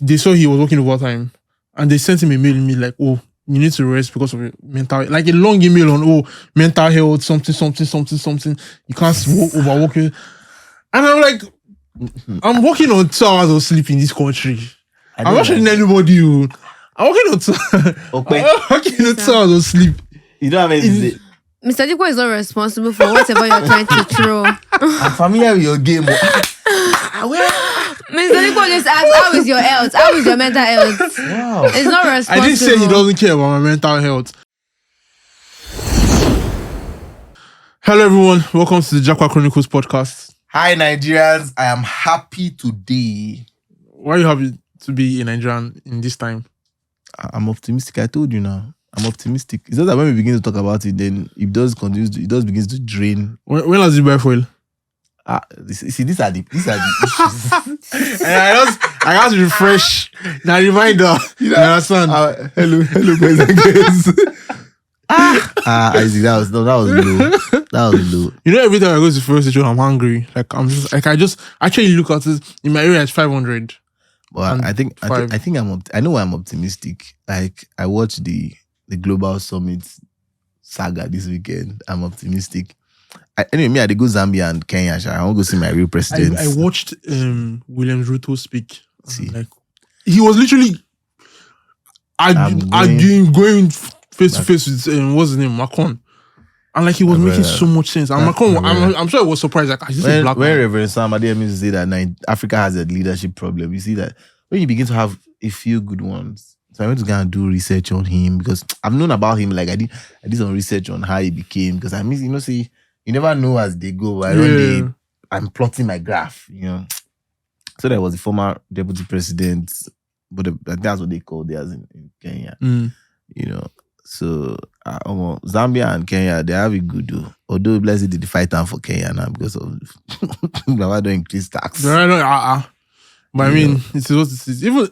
they saw he was working overtime, and they sent him a mail like, "Oh, you need to rest because of your mental," like a long email on mental health, something. You can't overwork it. And I'm like, I'm working on 2 hours of sleep in this country. I'm not showing anybody. I'm working on 2 hours of sleep. You don't have anything. Mr. Dikwa is not responsible for whatever you're trying to throw. I'm familiar with your game. Mr. Dikwa just asked, how is your health? How is your mental health? Wow. It's not responsible. I didn't say he doesn't care about my mental health. Hello everyone, welcome to the Japa Chronicles podcast. Hi Nigerians, I am happy today. Why are you happy to be in Nigeria in this time? I'm optimistic. I told you now. I'm optimistic. It's just that when we begin to talk about it, then it does begins to drain. When last did you buy foil? These are the issues. And I got to refresh. Now reminder. You understand? Hello, boys and girls. I see that was low. That was low. You know, every time I go to first station, I'm hungry. Like I actually look at it in my area. It's 500. Well, I know I'm optimistic. Like I watched the Global Summit saga this weekend. I'm optimistic. Anyway, I go Zambia and Kenya. I want to go see my real president. I watched William Ruto speak. Like he was literally going face to face with what's his name, Macron, and like he was making so much sense. And Macron, I'm sure I was surprised. Like, is this a black man? When Reverend Sam Adeyemi used to say that Africa has a leadership problem, you see that when you begin to have a few good ones. So I went to go and do research on him because I've known about him. Like I did some research on how he became because I miss, see, you never know as they go. I'm plotting my graph, So there was the former deputy president, but that's what they call theirs in Kenya, So Zambia and Kenya, they have it good though. Although blessed did the fight time for Kenya now because of Baba don't increase tax. But I mean, it is what it is. Even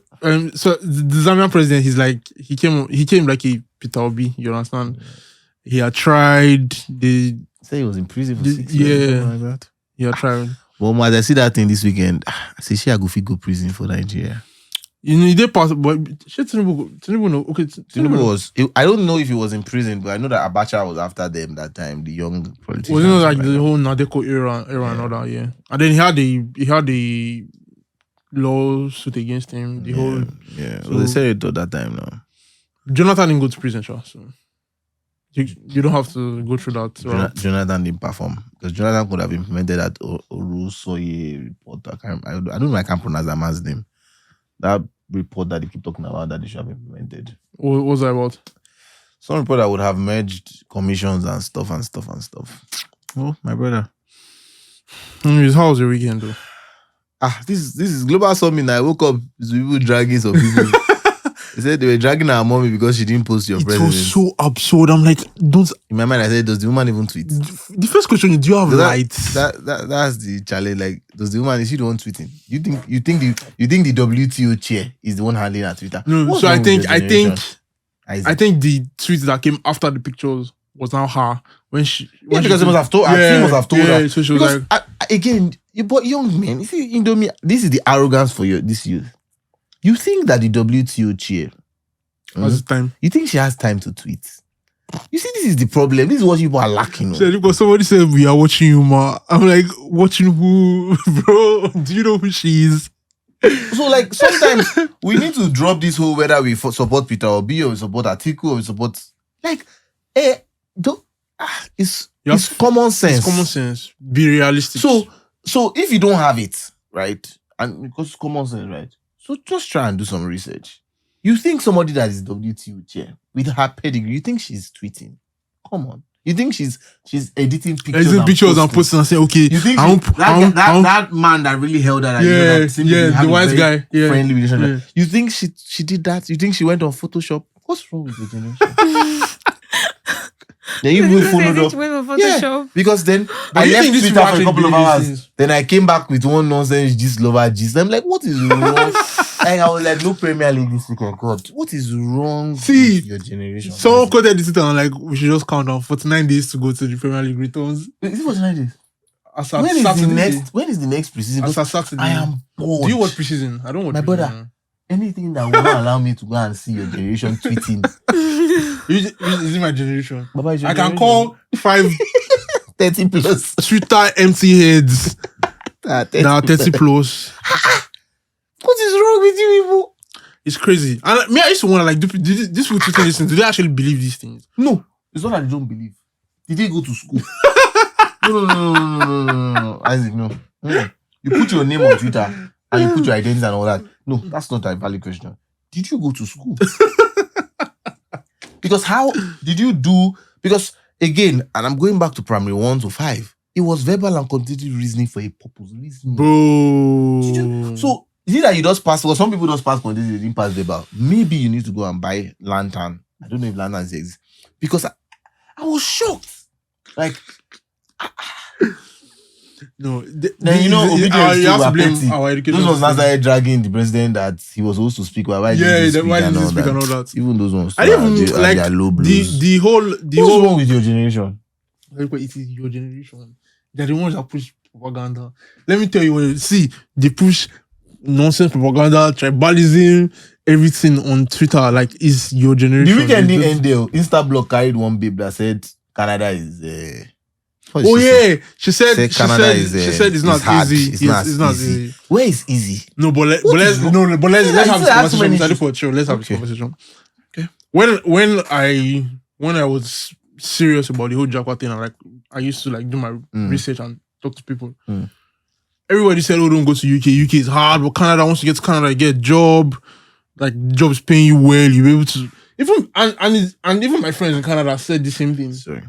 so, the Zambian president, he came like a Peter Obi. You understand? Yeah. He had tried. Say he was in prison for 6 years. Yeah, like that. He had tried. Well, as I see that thing this weekend, I say she go prison for Nigeria. They passed, but Tinubu no. Okay, Tinubu was. I don't know if he was in prison, but I know that Abacha was after them that time. The young politician. Was it not like the whole Nadeko era and all that? Yeah, and then he had the lawsuit against him. So they said it at that time now. Jonathan didn't go to prison, so you don't have to go through that. Jonathan didn't perform because Jonathan could have implemented that Orusoye report. I don't know. I can't pronounce that man's name. That report that they keep talking about that they should have implemented. What was that about? Some report that would have merged commissions and stuff. Oh, my brother. Anyways, how was your weekend though? This is Global Summit. I woke up with people dragging some people. They said they were dragging our mommy because she didn't post your president. It was so absurd. I'm like, don't. In my mind, I said, does the woman even tweet? The first question is, do you have lights? That's the challenge. Like, does the woman? Is she the one tweeting? You think the WTO chair is the one handling her Twitter? No. So I think the tweet that came after the pictures was now her because she must have told her. So she was like, again, but young men, you see, Indomie, this is the arrogance for this youth. You think that the WTO chair has time? You think she has time to tweet? You see, this is the problem. This is what people are lacking. Because somebody said we are watching you, ma. I'm like, watching who, bro? Do you know who she is? So, like, sometimes we need to drop this whole whether we support Peter Obi or we support Atiku or we support it's common sense. It's common sense. Be realistic. So if you don't have it, right, and because it's common sense, right. So just try and do some research. You think somebody that is WTO chair with her pedigree, you think she's tweeting? Come on. You think she's editing pictures and posting and saying, okay, you think that man that really held her, the wise guy, friendly relationship. You think she did that? You think she went on Photoshop? What's wrong with your generation? Then you will follow up. Yeah, because then I left Twitter for a couple of hours. Then I came back with one nonsense gist lover gist. I'm like, what is wrong? I was like, no Premier League this weekend. God, what is wrong with your generation? Someone quoted this and like, we should just count down 49 days to go to the Premier League returns. Is it 49 days? When is the next preseason? As a Saturday. I am bored. Do you watch preseason? I don't watch my preseason. brother. anything that will not allow me to go and see your generation tweeting. Is it my generation? Baba, it's your I can generation. call 5 30 plus. Twitter empty heads that are 30 plus. What is wrong with you people? It's crazy. And me, I used to wonder, like, these people tweeting these things, do they actually believe these things? No, it's not that they don't believe. Did they go to school? No. Isaac, no. You put your name on Twitter and you put your identity and all that. No, that's not a valid question. Did you go to school? Because how did you do? Because again, and I'm going back to primary 1 to 5, it was verbal and quantitative reasoning for a purpose. Reasoning. Bro. So is it that you just pass? Because some people just pass quantitative, they didn't pass verbal. Maybe you need to go and buy lantern. I don't know if lanterns exist. Because I was shocked. Like, no. Then you have to blame our education. Those ones now started dragging the president that he was supposed to speak. Why did he speak and all that? Even those ones. I didn't even like low blows. the whole. What's wrong with your generation? It is your generation. They're the ones that push propaganda. Let me tell you, see, they push nonsense propaganda, tribalism, everything on Twitter. Like, is your generation. The weekend didn't end there. Instablog carried one babe that said Canada is. She said it's not hard. easy. It's not easy. Where is easy? No, but let's have this conversation. Let's have this conversation. Okay. When I was serious about the whole Japa thing, and I used to do my research and talk to people. Everybody said, "Oh, don't go to UK. UK is hard, but Canada, once you get to Canada, you get a job. Like, job's paying you well. You'll be able to." Even my friends in Canada said the same thing. Sorry,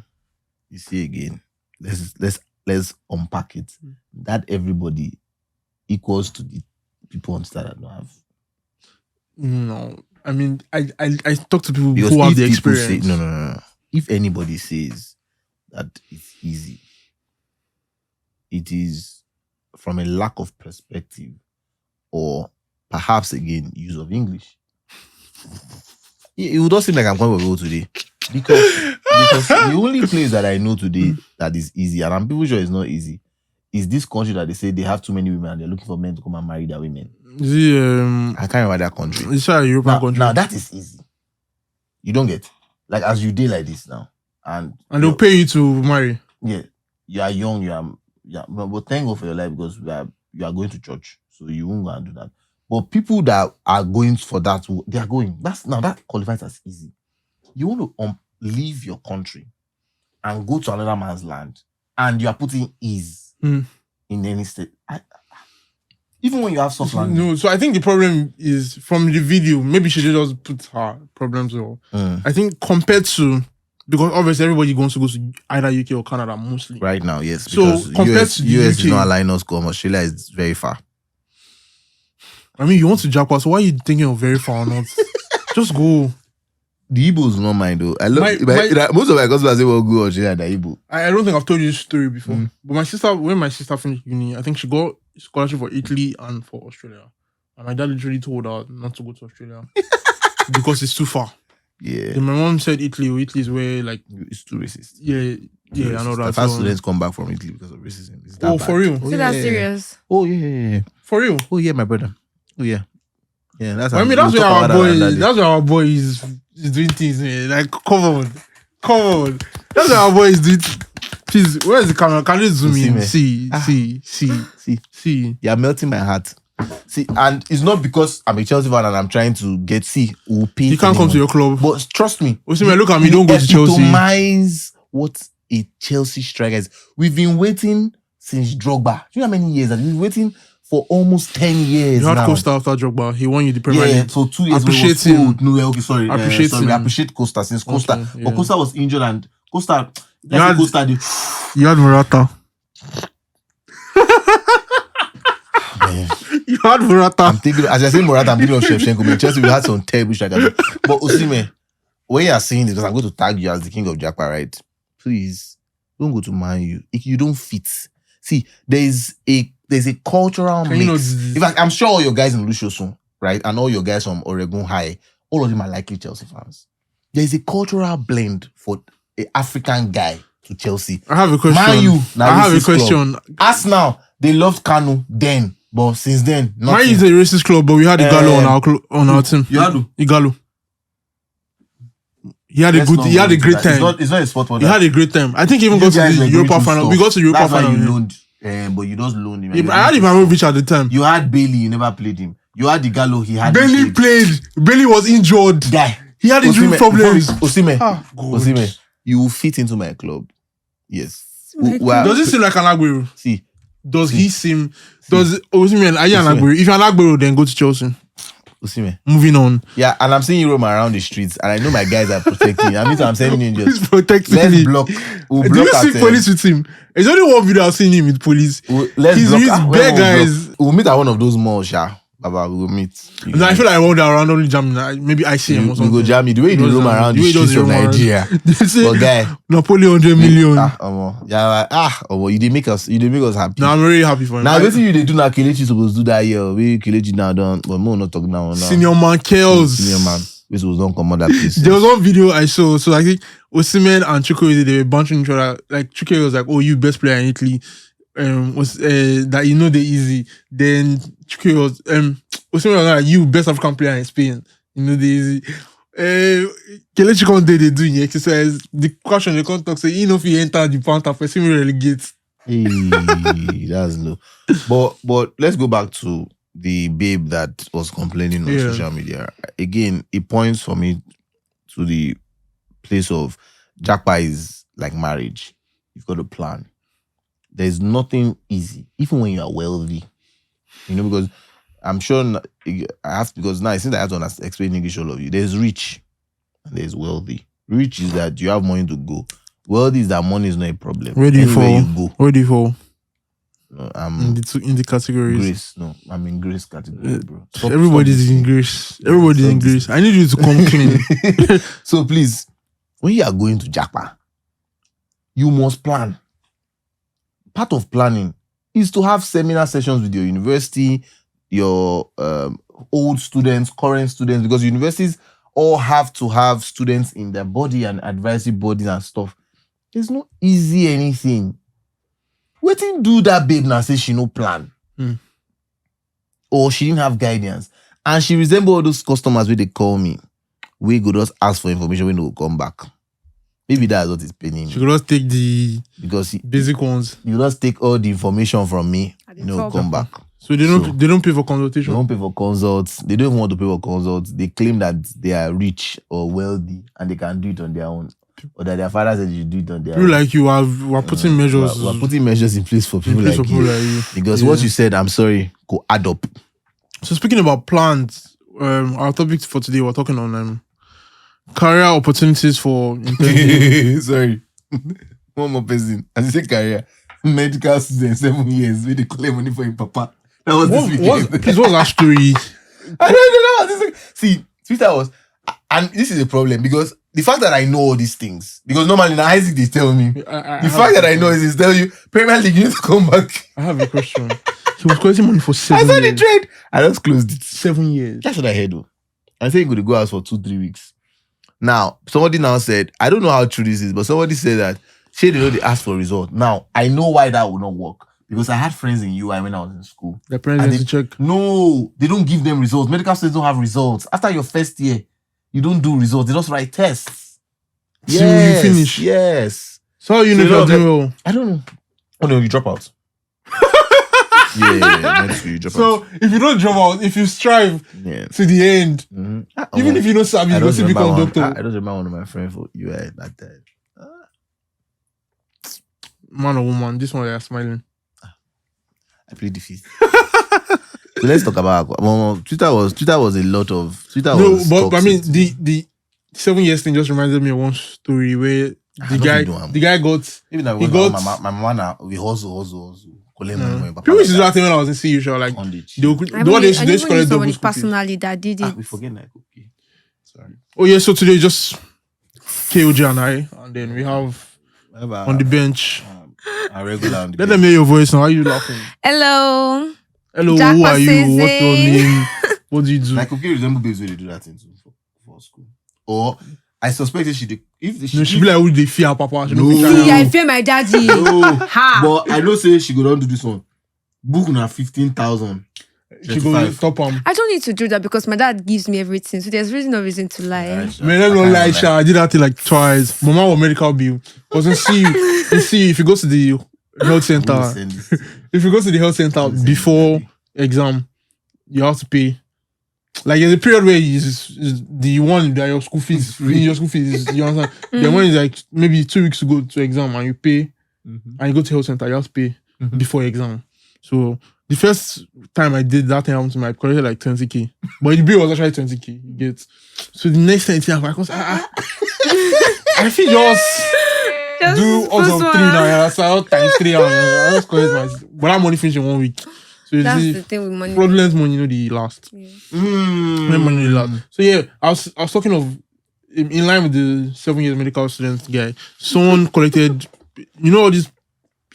you see again. Let's unpack it. That everybody equals to the people on Star that don't have. No, I mean, I talk to people Because who have the experience. No. If anybody says that it's easy, it is from a lack of perspective, or perhaps again use of English. It would not seem like I'm coming to today. Because the only place that I know today that is easy, and I'm pretty sure it's not easy, is this country that they say they have too many women and they're looking for men to come and marry their women. I can't remember that country. It's a European country. Now that is easy. You don't get, like, as you did like this now, and they'll pay you to marry. Yeah, you are young. But thank God for your life, because you are going to church, so you won't go and do that. But people that are going for that, they are going. That qualifies as easy. You want to leave your country and go to another man's land, and you are putting ease in any state. Even when you have soft landing. No, so I think the problem is from the video. Maybe she just put her problems on. I think compared to, because obviously everybody wants to go to either UK or Canada mostly. Right now, yes. So because compared to the US UK, is not allowing us to go. Australia is very far. I mean, you want to Japa, so why are you thinking of very far or not? Just go. The Igbos do not mind though. I love most of my customers say well go Australia and the Igbo. I don't think I've told you this story before. But when my sister finished uni, I think she got a scholarship for Italy and for Australia. And my dad literally told her not to go to Australia because it's too far. Yeah. Then my mom said Italy is where it's too racist. Yeah, I know that. I've had students come back from Italy because of racism. It's that bad. For real? So that's serious. Oh yeah. For real? Oh yeah, my brother. Oh yeah. Yeah, that's where our boy is doing things, man. Like, come on. That's where our boy is doing. Please, where is the camera? Can you zoom in? See. You're melting my heart. See, and it's not because I'm a Chelsea fan and I'm trying to get we'll pay. You can't come to your club. But trust me. Look at me, don't go to Chelsea. Epitomize what a Chelsea striker is. We've been waiting since Drogba. Do you know how many years? We've been waiting for almost 10 years. You had now. Costa after Drogba. He won you the Premier League. Yeah, so 2 years. Appreciate him. No, okay, sorry. We appreciate Costa since Costa. Okay, yeah. But Costa was injured and Costa. You had Morata. You had Morata. I'm thinking, as I say Morata, I'm thinking of Shevchenko. Chelsea, we had some terrible strikers. But Osimhen, when you are saying this, because I'm going to tag you as the king of Japa, right? Please, don't go to Man U. If you don't fit. See, there's a cultural mix. In fact, I'm sure all your guys in Lushosun, right, and all your guys from Oregon High, all of them are likely Chelsea fans. There's a cultural blend for an African guy to Chelsea. I have a question. Man U, I have a question. Arsenal, they loved Kanu then. But since then, Mine nothing. is a racist club, but we had Igalo on our team. You had to. Igalo. He had a Let's good. not He had go a into great that. time. It's not a sport for He that. had a great time. I think he even You got to guys the were going Europa through final. stuff. We got to the Europa That's why final. you yeah. loaned, but you just loaned him. I had Ibrahimovic at the time. You had Bailey, you never played him. You had the Gallo, he had. Bailey played. Bailey was injured. Guy. He had injury problems. Osimhen. Ah, God. Osimhen. You will fit into my club. Yes. Does he seem like an Aguero? See. Does he seem? Does Osimhen? Are you an Aguero? If you're an Aguero, then go to Chelsea. Osimhen. Moving on. Yeah, and I'm seeing you roam around the streets, and I know my guys are protecting. I mean, I'm sending you He's just. protecting Let's me. block. We'll Do block you see at, police with him? There's only one video I've seen him with police. Let's He's block. with When bare we'll guys. block. We'll meet at one of those malls, yeah. Baba, we will meet. No, I feel like I walk down around only jamming. Maybe I see him or we something. go jam you. The way you roam around the streets of Nigeria. They say But guy, Napoli 100 million. you did make us happy. No, I'm really happy for him. Now, basically, you they do now. Kelechi supposed to do that year. We Kelechi now done, but more not talk now. Senior man kills. Senior man. This was don't come on that place. There was one video I saw. So I think Osimhen and Chukwueze, they were bunching each other. Like Chukwueze was like, "Oh, you best player in Italy." Was that you know the easy. Then Chukwueze was Osimhen was like, "You best African player in Spain. You know the easy." Kelechi can't they doing exercise. The question they can't talk say, "You know if you enter the Panther, first him relegate." Hey, that's low. But let's go back to the babe that was complaining on social media. Again, it points for me to the place of Japa is like marriage. You've got a plan. There's nothing easy, even when you are wealthy. You know, because I'm sure because now since I have to explain English all of you, there's rich and there's wealthy. Rich is that you have money to go. Wealthy is that money is not a problem. Ready Anywhere for you go. ready for No, in the categories. Grace. No, I'm in grace category, bro. Everybody's in grace. Everybody's in grace. I need you to come clean. So please, when you are going to Japa, you must plan. Part of planning is to have seminar sessions with your university, your old students, current students, because universities all have to have students in their body and advisory bodies and stuff. There's no easy anything. Wetin do that babe now say she no plan? Or she didn't have guidance. And she resemble all those customers where they call me. We go just ask for information when they will come back. Maybe that's what is paining me. She could just take the Because basic ones. you just take all the information from me, come back. So they don't pay for They consultation. don't pay for consults. They don't even want to pay for consults. They claim that they are rich or wealthy and they can do it on their own. Or that their father said you do it on their People own. like you are putting measures. We're putting measures in place for people, place like, for people you. like you. Because what you said, I'm sorry, go add up. So speaking about plans, our topic for today, we're talking on career opportunities for Sorry. One more person. As you say career, medical student, 7 years, where they collect money for him, papa. That was this weekend. Please, what's that story? I don't know. See, Twitter was, and this is a problem because the fact that I know all these things, because normally in Isaac they tell me, the fact that I know is tell you, Premier League, you need to come back. I have a question. He was collecting money for 7 years. I saw the trade. I just closed it. 7 years. That's what I heard though. I think he could go out for 2-3 weeks. Now, somebody now said, I don't know how true this is, but somebody said that they know they asked for a result. Now, I know why that would not work. Because I had friends in UI when I was in school. The parents to check. No, they don't give them results. Medical students don't have results. After your first year, you don't do results. They just write tests. Yes, you finish. Yes. So you know if you're doing well. I don't know. Oh no, you drop out. yeah, next week you drop out. So if you don't drop out, if you strive to the end, even if you don't serve, you don't still become doctor. I don't remember one of my friends for UI that time. Man or woman, this one they are smiling. I played the fifth. So let's talk about Twitter was a lot of Twitter. No, was but I mean toxic. the 7 years thing just reminded me of one story where the guy got even that he got my mama now we hustle. Collect money. People used to do that thing when I was in CU show, like the one they used to collect double personally that did it. we forget like okay. Sorry. Oh yeah, so today just KOJ and I, and then we have on the bench. A regular. Let them hear your voice now. Why are you laughing? Hello. Hello, Japa who are you? says What's your name? What do you do? Like okay, resemble babes when they do that thing too for school. Or I suspect she did. No, she be like, who they fear, Papa? She No. no. See, I fear my daddy. No, Ha. but I know say she go down do this one. book na 15,000. She go 35. top I don't need to do that because my dad gives me everything. So there's really no reason to lie. Right, Man, let me not lie, Sha. I did that thing like twice. Mama will medical bill. Because you see, if you go to the health center, if you go to the health center before exam, you have to pay. Like there's a period where is the one that your school fees, your school fees, you understand? The one is like maybe 2 weeks to go to exam and you pay, and you go to health center, you have to pay before exam. So the first time I did that thing happened to me, I collected like 20k. But the bill was actually 20k. You get. So the next time I was I feel just do all of 3 now. I saw times 3 and I just collect my but that money finish in 1 week. So That's the thing with money. fraudulent money, the last. Yeah. Money the last. So yeah, I was talking of in line with the 7 years medical student guy. Someone collected, all these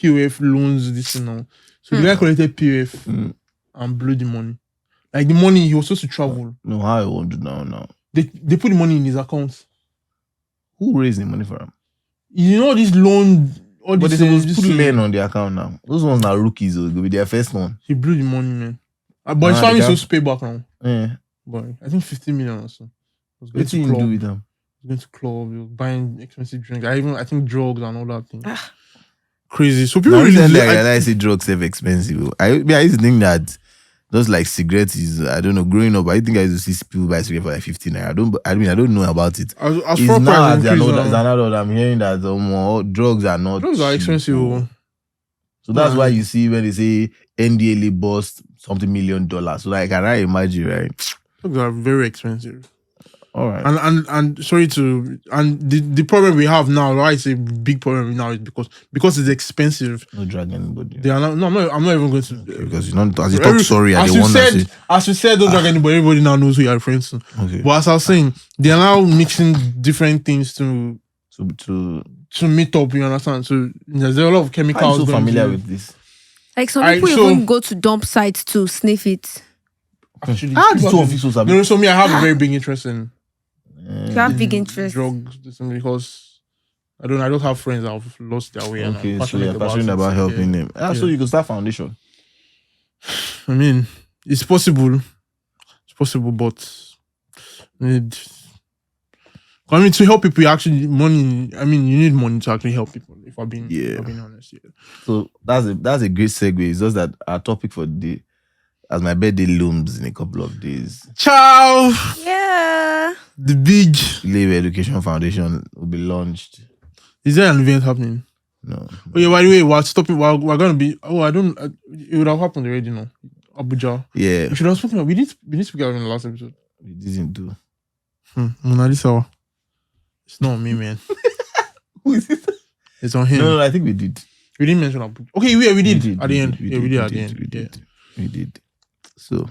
POF loans, this thing now. So the guy collected POF and blew the money. Like the money, he was supposed to travel. No, how I want to now. They put the money in his account. Who raised the money for him? This loan, all But this. they supposed to put men on the account now. Those ones are rookies, so it'll be their first one. He blew the money, man. But his family is supposed to pay back now. Yeah. But I think 50 million or so. What do you do with them? He was going to club, he was buying expensive drinks. I think drugs and all that thing. Crazy. So people really I realize drugs are expensive. I used to think that just like cigarettes is, I don't know, growing up, I think I used to see people buy cigarettes for like 15 naira. I don't know about it. As It's far now as as an adult, I'm hearing that drugs are not drugs are cheap. expensive. So that's why you see when they say NDLA bust something $1 million. So like, can I imagine, right? Drugs are very expensive. All right. And sorry to the problem we have now, right? It's a big problem now is because it's expensive. No drag anybody. They are not, no, I'm not even going to Because you know, as you talk sorry, I the one that as you said, don't drag anybody. Everybody now knows who you are friends to. Okay. But as I was saying, they are now mixing different things to meet up. You understand? So there's a lot of chemicals. I'm so familiar with this. Like some people even go to dump sites to sniff it. Actually, the two officers have no, so me, I have a very big interest in You have big interest. drugs because I don't have friends that have lost their way. Okay, and I'm so you're passionate about helping them. So you can start foundation. I mean, it's possible. It's possible, but to help people, you actually money. I mean, you need money to actually help people. If I'm being honest, yeah. So that's a great segue. It's just that our topic for the day, as my birthday looms in a couple of days. Ciao. Yeah. The big Labor Education Foundation will be launched. Is there an event happening? No. Oh yeah. By the way, we're stopping. We're gonna be. Oh, I don't. It would have happened already. No, Abuja. Yeah. We should have spoken. We didn't speak about it in the last episode. We didn't do. Mona Lisa. It's not on me, man. Who is it? It's on him. No, I think we did. We didn't mention Abuja. Okay, we did at the end. We did at the end. We We did. So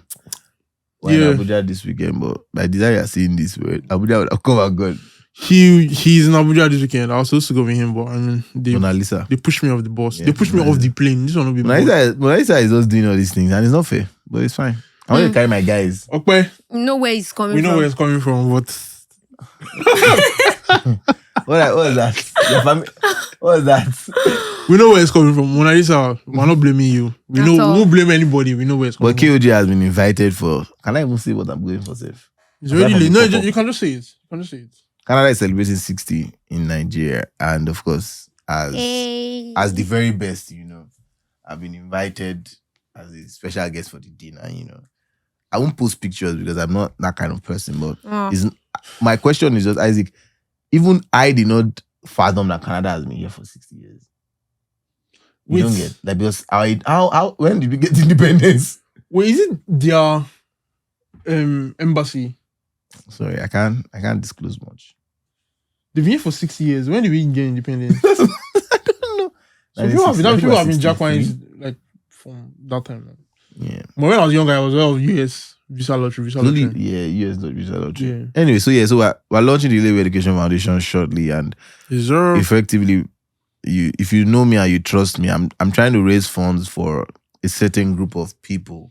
we're in Abuja this weekend, but by desire you're saying this word, Abuja would have come and gone. He's in Abuja this weekend. I was supposed to go with him, but I mean Mona Lisa. they pushed me off the bus. Yeah, they pushed me off the plane. This one will be Mona Lisa is just doing all these things and it's not fair, but it's fine. I want to carry my guys. Okay. We know where it's coming from. We know where it's coming from, but What was that? What was that? we know where it's coming from. Mona Lisa, we're not blaming you. We won't blame anybody. We know where it's coming But from. KOJ has been invited for. Can I even say what I'm going for, Seth? It's already late. No, you can just say it. Canada is celebrating 60 in Nigeria, and of course, as the very best, I've been invited as a special guest for the dinner. I won't post pictures because I'm not that kind of person. But my question is just, Isaac, even I did not fathom that Canada has been here for 60 years. You don't get that because how when did we get independence? Wait, is it their embassy? Sorry, I can't disclose much. They've been here for 6 years. When did we get independence? I don't know. So people have been Japanese like from that time. Man. Yeah. But when I was younger, I was US visa lottery. Yeah, US visa lottery. Yeah. Anyway, so we're launching the Labor Education Foundation shortly, and effectively, if you know me and you trust me, I'm trying to raise funds for a certain group of people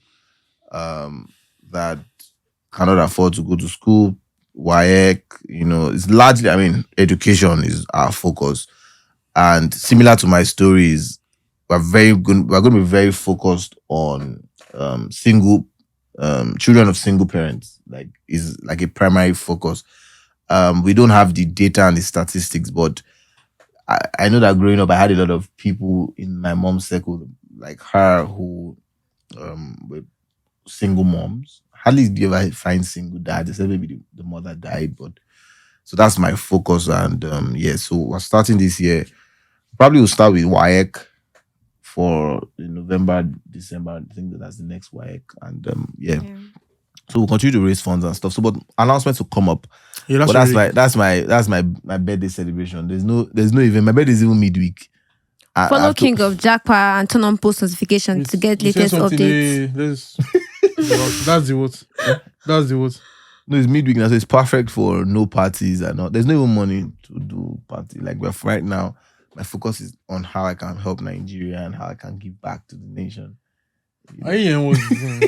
that cannot afford to go to school. WAEC, it's largely, education is our focus. And similar to my stories, We're going to be very focused on single children of single parents. Like is like a primary focus. We don't have the data and the statistics, but I know that growing up, I had a lot of people in my mom's circle, like her, who were single moms. Hardly do you ever find single dads, except maybe the mother died. But so that's my focus, and yeah. So we're starting this year. Probably we'll start with WAEC for November, December. I think that's the next WAEC, and yeah. Yeah. So we'll continue to raise funds and stuff. So, but announcements will come up. Yeah, But really that's my birthday celebration. There's no even my birthday is even midweek. Follow I've to- King of Japa and turn on post notification to get You said latest something, updates. that's the what. That's the what. No, it's midweek now, so it's perfect for no parties and all. There's no even money to do party. Like right now, my focus is on how I can help Nigeria and how I can give back to the nation. I hear what you're saying.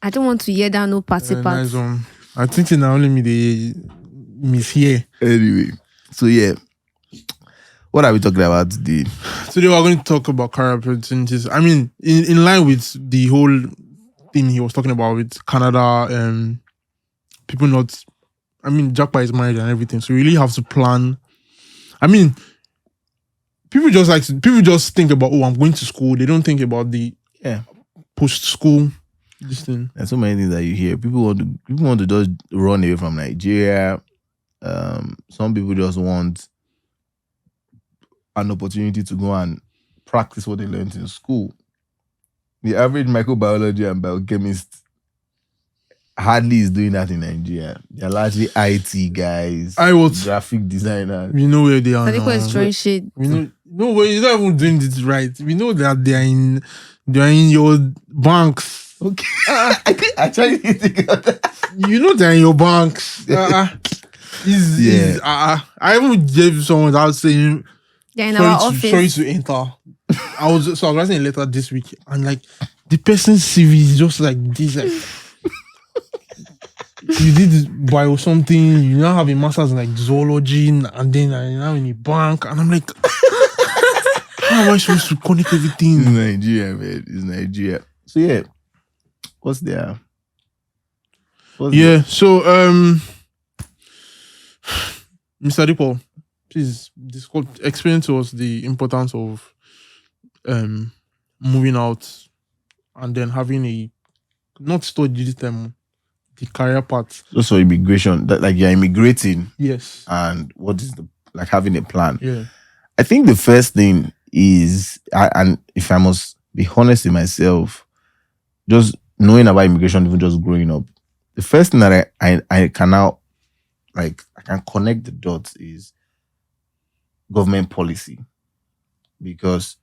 I don't want to hear that no party part. Nice one. I think it's only me the miss here. Anyway, so yeah. What are we talking about today? Today we're going to talk about career opportunities. I mean, in line with the whole thing he was talking about with Canada, people not. I mean, Japa is married and everything, so you really have to plan. I mean, people just think about, oh, I'm going to school. They don't think about the post school. This thing. There's so many things that you hear. People want to just run away from Nigeria. Some people just want an opportunity to go and practice what they learned in school. The average microbiology and biochemist hardly is doing that in Nigeria. They're largely IT guys, graphic designers. We know where they are Sadiko now. is throwing shade. We know. No, but he's not even doing this right. We know that they're in your banks. Okay. I actually think of that. You know they're in your banks. I even gave someone that saying. They're in our office. Sorry to enter. I was writing a letter this week, and like the person's CV is just like this. Like, you did bio something. You now have a master's in like zoology, and then you're now in a bank, and I'm like, how am I supposed to connect everything? It's Nigeria, man. It's Nigeria. So yeah, what's there? So Mr. Dipo, please explain to us the importance of moving out and then having a not study this time, the career path. Just for immigration, that like you're immigrating. Yes. And what is like having a plan? Yeah. I think the first thing is, and if I must be honest with myself, just knowing about immigration, even just growing up, the first thing that I can now, like, I can connect the dots is government policy. Because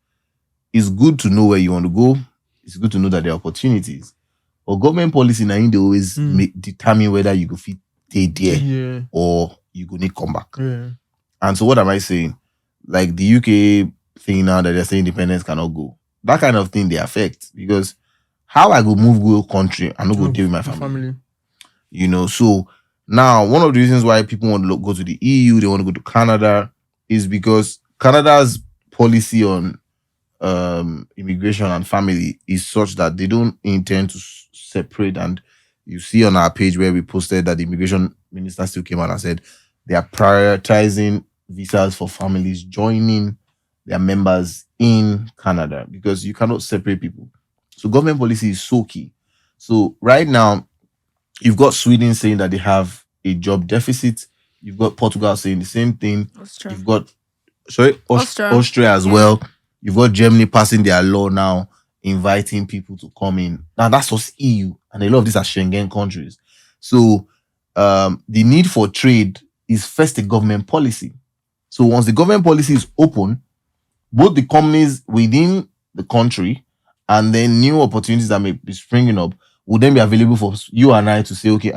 it's good to know where you want to go. It's good to know that there are opportunities. But government policy, now they always determine whether you go fit stay there or you go need come back. Yeah. And so what am I saying? Like the UK thing now that they're saying independence cannot go. That kind of thing they affect, because how I go go country and not go deal with my family. You know, so now one of the reasons why people want to go to the EU, they want to go to Canada, is because Canada's policy on immigration and family is such that they don't intend to separate. And you see on our page where we posted that the immigration minister still came out and said they are prioritizing visas for families joining their members in Canada, because you cannot separate people. So government policy is so key. So right now, you've got Sweden saying that they have a job deficit. You've got Portugal saying the same thing. Austria. You've got Austria as well. You've got Germany passing their law now, inviting people to come in. Now that's just EU, and a lot of these are Schengen countries. So the need for trade is first a government policy. So once the government policy is open, both the companies within the country and then new opportunities that may be springing up will then be available for you and I to say, okay,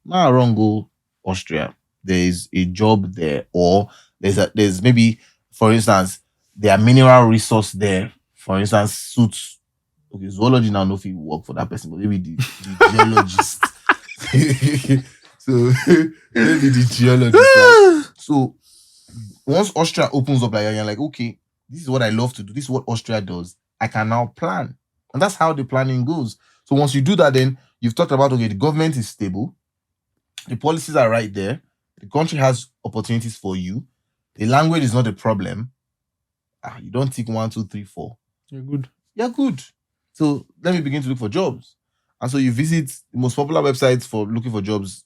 now I run go Austria. There is a job there, or there's maybe, for instance, there are mineral resource there. For instance, suits. Okay, zoology now no fit work for that person, but maybe the geologist. So maybe the geologist. Right? So once Austria opens up, like you're like, okay, this is what I love to do. This is what Austria does. I can now plan. And that's how the planning goes. So once you do that, then you've talked about, okay, the government is stable. The policies are right there. The country has opportunities for you. The language is not a problem. You don't tick 1, 2, 3, 4. You're good. You're good. So let me begin to look for jobs. And so you visit the most popular websites for looking for jobs,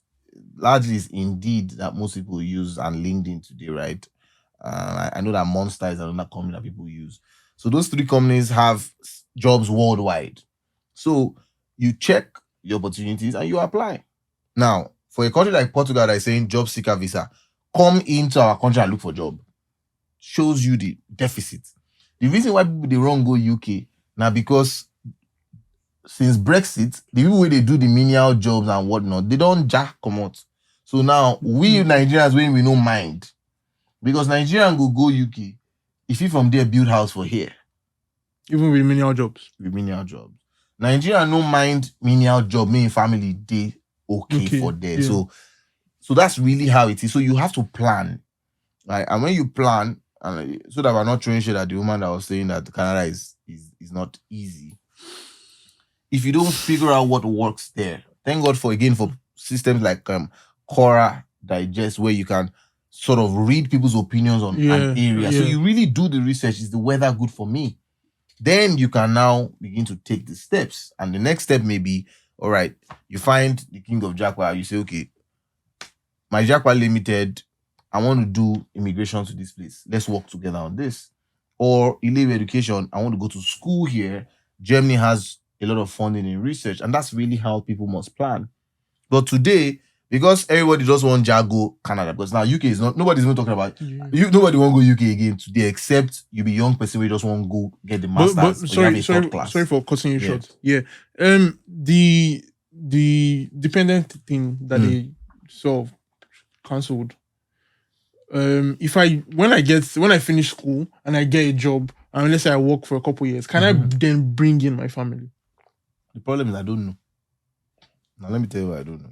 largely is Indeed that most people use, and LinkedIn today, right? I know that Monster is another company that people use. So those 3 companies have jobs worldwide. So you check the opportunities and you apply. Now, for a country like Portugal that is saying job seeker visa, come into our country and look for job, shows you the deficit. The reason why people they wrong go UK now, because since Brexit, the people where they do the menial jobs and whatnot, they don't jack come out. So now we Nigerians, when we no mind, because Nigerian go UK, if you from there build house for here, Even with menial jobs. with menial jobs. Nigeria no mind menial job, me and family they okay for there. yeah. So that's really how it is. So you have to plan, right? And when you plan, and so that we're not throwing shit at the woman that was saying that Canada is not easy. If you don't figure out what works there, thank God for systems like Quora Digest, where you can sort of read people's opinions on an area. So you really do the research. Is the weather good for me? Then you can now begin to take the steps. And the next step may be, all right, you find the king of Japa. You say, okay, my Japa Limited, I want to do immigration to this place. Let's work together on this. Or Ilave Education, I want to go to school here. Germany has a lot of funding in research, and that's really how people must plan. But today, because everybody just want Jago Canada, because now UK is not, nobody's even talking about nobody want to go UK again today, except you be young person who just want to go get the masters. Sorry for cutting you short. Yeah. The dependent thing that they sort of cancelled. When I finish school and I get a job, and let's say I work for a couple years, can I then bring in my family? The problem is I don't know. Now let me tell you why I don't know.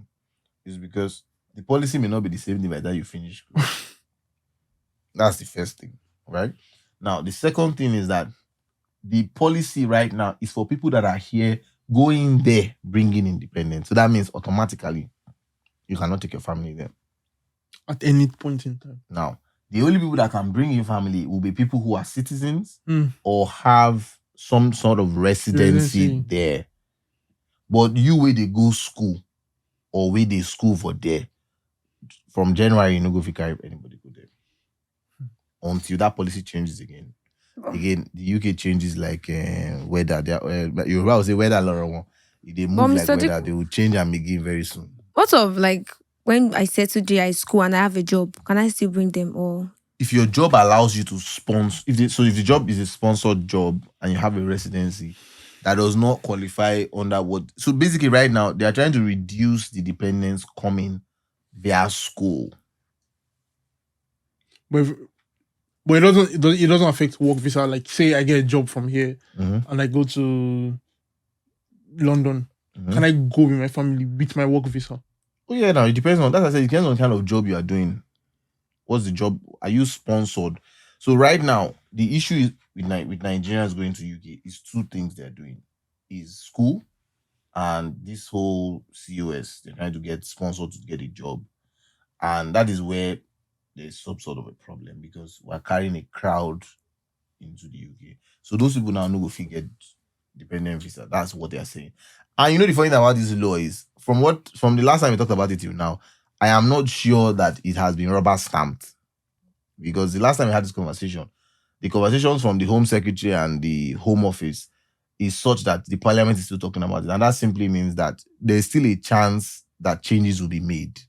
It's because the policy may not be the same thing by the time you finish school. That's the first thing, right? Now the second thing is that the policy right now is for people that are here going there, bringing independence. So that means automatically you cannot take your family there at any point in time. Now, the only people that can bring in family will be people who are citizens or have some sort of residency there. But you where they go school or where they school for there, from January, you no go carry anybody go there. Until that policy changes again. Again, the UK changes like weather. You will say weather, Laura. If they move like weather, they will change and begin very soon. What of like when I settle JI school and I have a job, can I still bring them all? If your job allows you to sponsor, if the job is a sponsored job and you have a residency, that does not qualify under what. So basically, right now they are trying to reduce the dependence coming via school. But it doesn't affect work visa. Like say I get a job from here and I go to London, can I go with my family with my work visa? Oh yeah, now it depends on that. I said it depends on the kind of job you are doing. What's the job? Are you sponsored? So right now, the issue is with Nigerians going to UK is 2 things they're doing: is school and this whole COS. They're trying to get sponsored to get a job, and that is where there's some sort of a problem because we're carrying a crowd into the UK. So those people now no go fit get dependent visa. That's what they're saying. And you know the funny thing about this law is from the last time we talked about it till now, I am not sure that it has been rubber stamped. Because the last time we had this conversation, the conversations from the Home Secretary and the Home Office is such that the Parliament is still talking about it. And that simply means that there's still a chance that changes will be made.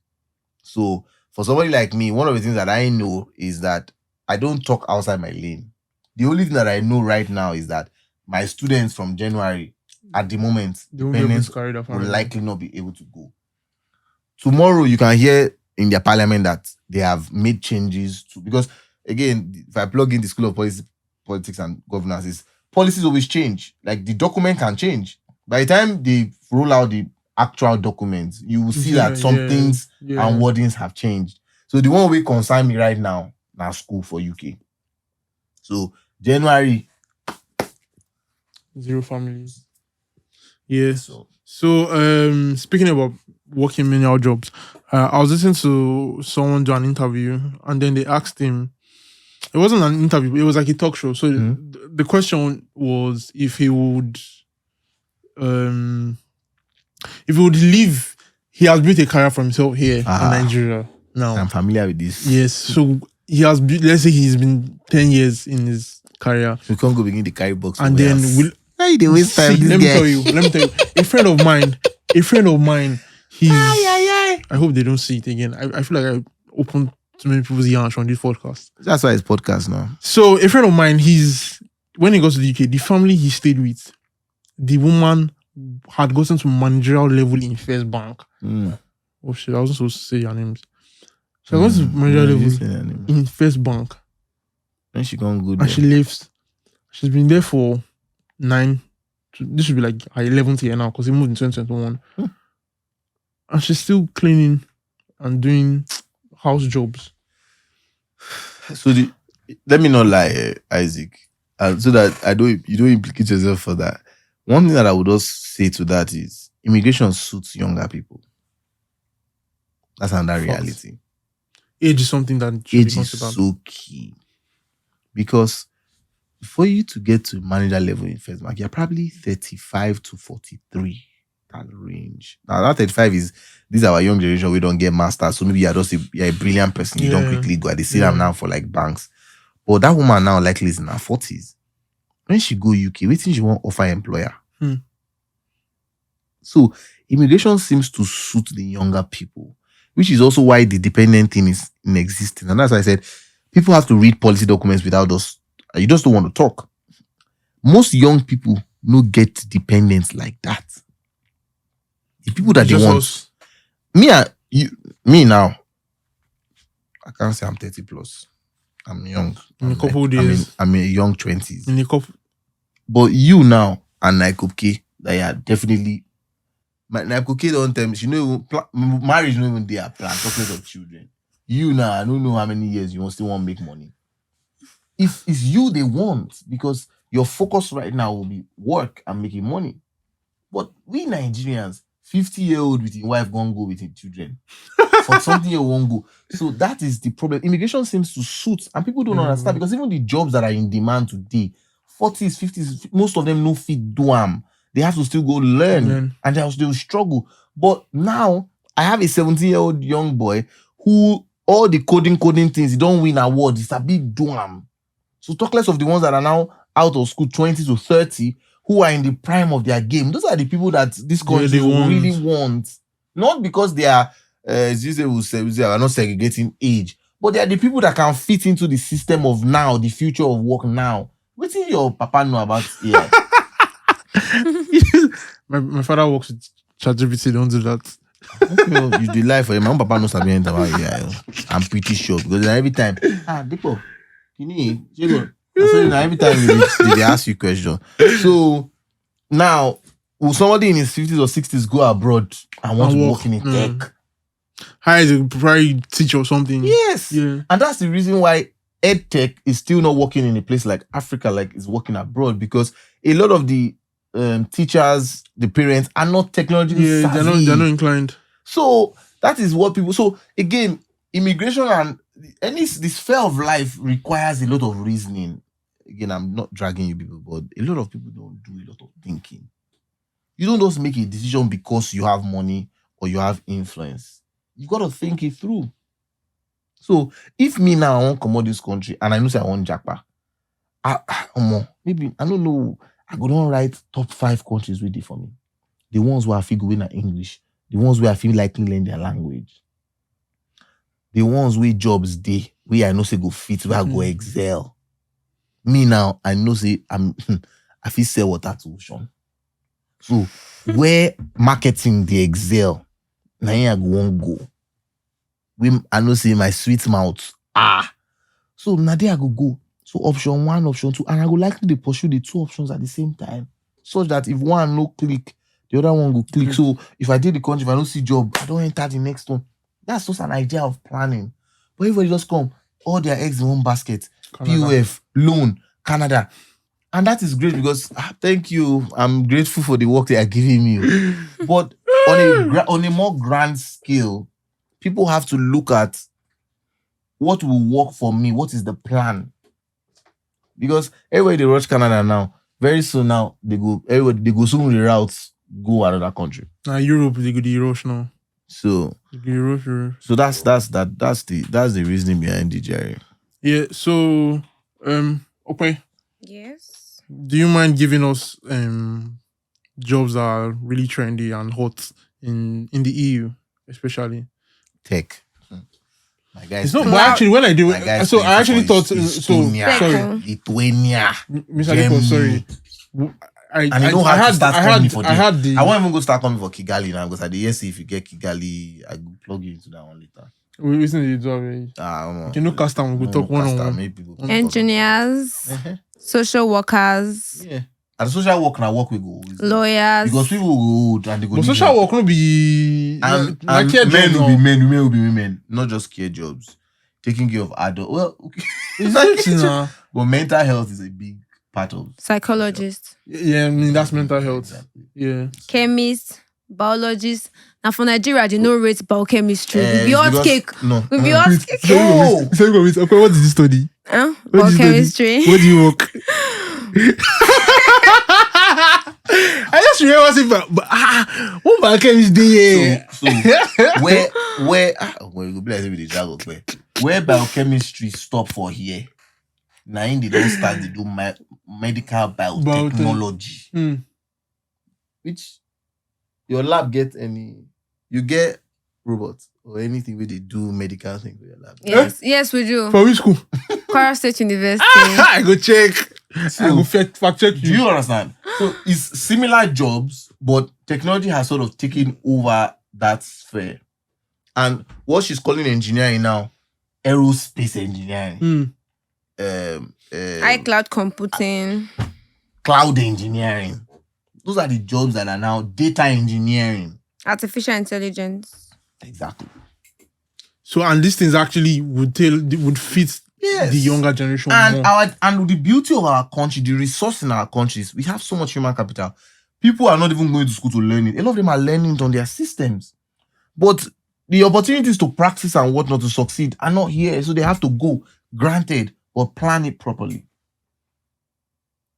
So for somebody like me, one of the things that I know is that I don't talk outside my lane. The only thing that I know right now is that my students from January, at the moment, dependents will likely not be able to go. Tomorrow, you can hear in their parliament that they have made changes to, because again, if I plug in the School of Politics and Governance, policies always change. Like the document can change. By the time they roll out the actual documents, you will see that some things and wordings have changed. So the one way concern me right now school for UK. So January. 0 families. Yeah. So So, speaking about working menial jobs, I was listening to someone do an interview, and then they asked him. It wasn't an interview; it was like a talk show. So the question was if he would leave. He has built a career for himself here in Nigeria now. I'm familiar with this. Yes, so he has built. Let's say he's been 10 years in his career. We can't go begin the carry box. And then why they waste time? let me tell you. A friend of mine. He's. I hope they don't see it again. I feel like I opened too many people's ears on this podcast. That's why it's podcast now. So a friend of mine, when he goes to the UK, the family he stayed with, the woman had gotten to managerial level in First Bank. Oh shit, I wasn't supposed to say your names. So I got to managerial level in First Bank. Then she gone good. And she lives. She's been there for 9. This should be like her 11th year now because he moved in 2021. And she's still cleaning and doing house jobs. So let me not lie, Isaac, so that you don't implicate yourself for that. One thing that I would also say to that is immigration suits younger people. That's another reality. Age is something that should be considered. Age is so key. Because for you to get to manager level in First Bank, you're probably 35 to 43. That range. Now, that 35 is, these are our young generation, we don't get masters. So maybe you're a brilliant person. You don't quickly go. They see them now for like banks. But that woman now likely is in her 40s. When she go UK, wait till she won't offer employer. So immigration seems to suit the younger people, which is also why the dependent thing is in existence. And that's why I said people have to read policy documents without us. You just don't want to talk. Most young people no get dependents like that. The people that they want. Us. Me now. I can't say I'm 30 plus. I'm young. In a couple of days. I'm in young 20s. In a couple. But you now and Naikoke, that are definitely. Naikoke don't tell me, she know marriage not even their plan, talking of children. You now, I don't know how many years you still want to make money. If it's you they want, because your focus right now will be work and making money. But we Nigerians, 50-year-old with his wife won't go with his children. For something you won't go. So that is the problem. Immigration seems to suit, and people don't understand, because even the jobs that are in demand today, 40s, 50s, most of them no fit do them. They have to still go learn, and they will struggle. But now, I have a 17-year-old young boy who, all the coding things, he don't win awards. It's a big do. So talk less of the ones that are now out of school, 20 to 30, who are in the prime of their game. Those are the people that this country really want. Not because they are, as you say, we are not segregating age, but they are the people that can fit into the system of now, the future of work now. What do your papa know about AI? my father works with ChatGPT, don't do that. Okay, you do lie for him. My own papa knows something about AI. I'm pretty sure, because every time, Dipo, so every time they ask you question. So now, will somebody in his 50s or 60s go abroad and want to work in a tech? Hire as a probably teacher or something. Yes. Yeah. And that's the reason why EdTech is still not working in a place like Africa, like it's working abroad, because a lot of the teachers, the parents are not technologically savvy. They're not inclined. So that is what people. So again, immigration and this fear of life requires a lot of reasoning. Again, I'm not dragging you people, but a lot of people don't do a lot of thinking. You don't just make a decision because you have money or you have influence. You got to think it through. So if me now I want to come out this country and I know say I want Japa, maybe I don't know. I go down write top 5 countries with it for me. The ones where I feel going at English, the ones where I feel like learn their language, the ones where jobs day, where I know say go fit, where I go excel. Me now, I know say I feel sell water to ocean. So where marketing the excel, now I won't go. I know say my sweet mouth. So now there I go. So option 1, option 2, and I would likely to pursue the 2 options at the same time, such that if one no click, the other one go click. So if I did the country, if I don't see job, I don't enter the next one. That's just an idea of planning. But everybody just come, all their eggs in one basket. Canada. POF, loan, Canada. And that is great because thank you. I'm grateful for the work they are giving me. But on a more grand scale, people have to look at what will work for me. What is the plan? Because everybody they rush Canada now. Very soon now they go soon the routes go another country. Europe they go the rush now. So Europe. So that's the reasoning behind it, Jerry. Yeah. So okay. Yes. Do you mind giving us jobs that are really trendy and hot in the EU, especially? Tech. My guys. It's not. But actually, when I do, so I actually thought. Estonia, Sorry, Lithuania, Mr. Nico, sorry. And you know how to start coming for I had the. I won't even go start coming for Kigali now because at the yes, if you get Kigali, I will plug you into that one later. We recently do already. You know, cast time. We'll talk one on one. Engineers, social workers. Yeah. And social work now work we go. Lawyers. Because people will go and they go. But social work will be and men will be women, not just care jobs. Taking care of adults. Well, okay. Exactly. But mental health is a big part of psychologists. Yeah, I mean that's mental health. Exactly. Yeah. Chemists, biologists. Now for Nigeria, they know rate biochemistry. We be hot cake. No. We be hot cake. Oh! Okay, what did you study? Biochemistry. Where do you work? I just remember what biochemistry? So where you go be like with the jargon where biochemistry stop for here. Now in they don't start to do medical biotechnology. Which your lab get you get robots or anything where they do medical thing for your lab. Yes, we do. For which school? Kwara State University. I go check. So, I go fact check you. Do you understand? So it's similar jobs, but technology has sort of taken over that sphere. And what she's calling engineering now, aerospace engineering. iCloud computing. Cloud engineering. Those are the jobs that are now data engineering. Artificial intelligence. Exactly. So and these things actually would fit the younger generation and more. And the beauty of our country, the resource in our countries, we have so much human capital. People are not even going to school to learn it. A lot of them are learning it on their systems. But the opportunities to practice and whatnot to succeed are not here. So they have to go. Granted, but plan it properly.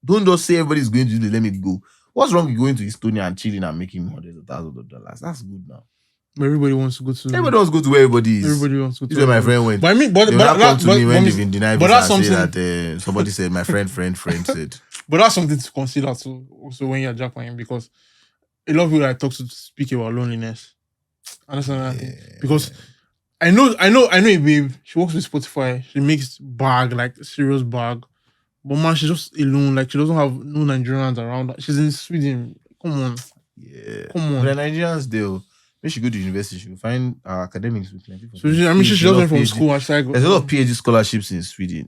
Don't just say everybody's going to do let me go. What's wrong with going to Estonia and chilling and making hundreds of thousands of dollars? That's good now. Everybody wants to go to. Everybody wants to go to where everybody is. Everybody wants to go to. This is where my friend went. But I mean, but come to me when they've been denied visa that's and say something. that somebody said my friend said. But that's something to consider too. Also, when you're Japan, because a lot of people I talk to speak about loneliness. Understand that? Because I know a babe. She works with Spotify. She makes bag, like serious bag. But man, she's just alone. Like she doesn't have no Nigerians around. She's in Sweden. Come on. Yeah. Come on. The Nigerians do. When she go to university, she will find academics with plenty. So she doesn't from school. There's a lot of PhD scholarships in Sweden.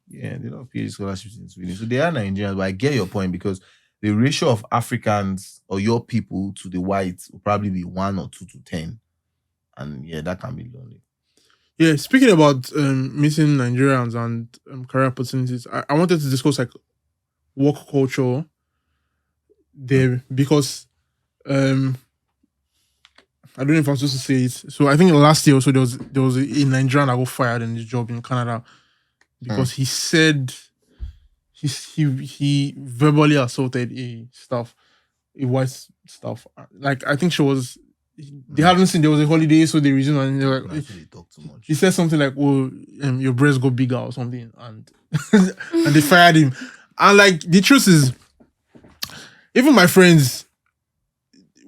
Yeah, there are a lot of PhD scholarships in Sweden. So they are Nigerians, but I get your point because the ratio of Africans or your people to the whites will probably be 1 or 2 to 10. And yeah, that can be lonely. Yeah, speaking about missing Nigerians and career opportunities, I wanted to discuss like work culture there because I don't know if I'm supposed to say it. So I think last year also there was a Nigerian that got fired in his job in Canada because he said he verbally assaulted a white staff. Like I think they hadn't seen there was a holiday, so they resumed and they were like, talk too much. He said something like, "Oh, your breasts got bigger" or something, and and they fired him. And like the truth is, even my friends.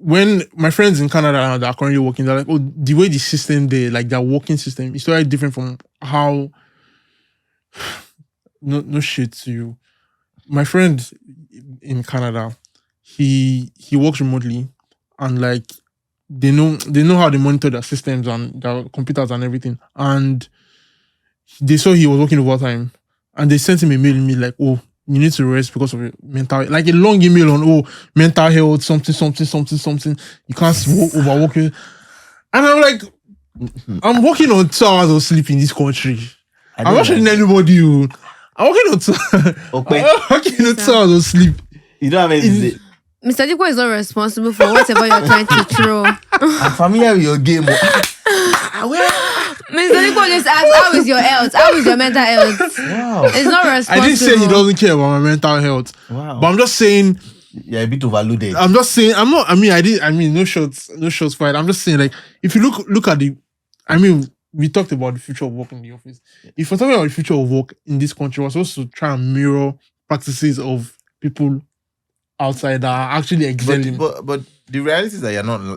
When my friends in Canada that are currently working, they're like, oh, the way the system there, like their working system, is totally different from how. No shit to you. My friend in Canada, he works remotely, and like they know how they monitor their systems and their computers and everything, and they saw he was working overtime, and they sent him a mail like, oh, you need to rest because of your mental, like a long email on mental health, something. You can't overwork it. And I'm like, I'm working on 2 hours of sleep in this country. I'm not showing anybody. I'm working on 2. Okay. I'm working on 2 hours of sleep. You don't have anything. Mr. Diko is not responsible for whatever you're trying to throw. I'm familiar with your game. Mr. Diko just asked, how is your health? How is your mental health? Wow. It's not responsible. I didn't say he doesn't care about my mental health. Wow. But I'm just saying. You're a bit overloaded. I'm just saying. I'm not. I mean, no shots fired. I'm just saying, like, if you look at the. I mean, we talked about the future of work in the office. If we're talking about the future of work in this country, we're supposed to try and mirror practices of people outside that are actually excelling. But the reality is that